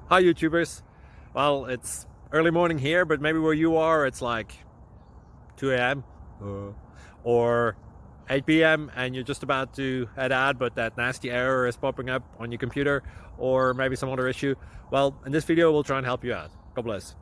Hi YouTubers. Well, it's early morning here, but maybe where you are it's like 2 a.m. or 8 p.m. and you're just about to head out, but that nasty error is popping up on your computer, or maybe some other issue. Well, in this video we'll try and help you out. God bless.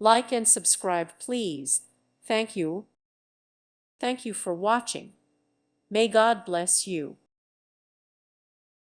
Like and subscribe, please. Thank you. Thank you for watching. May God bless you.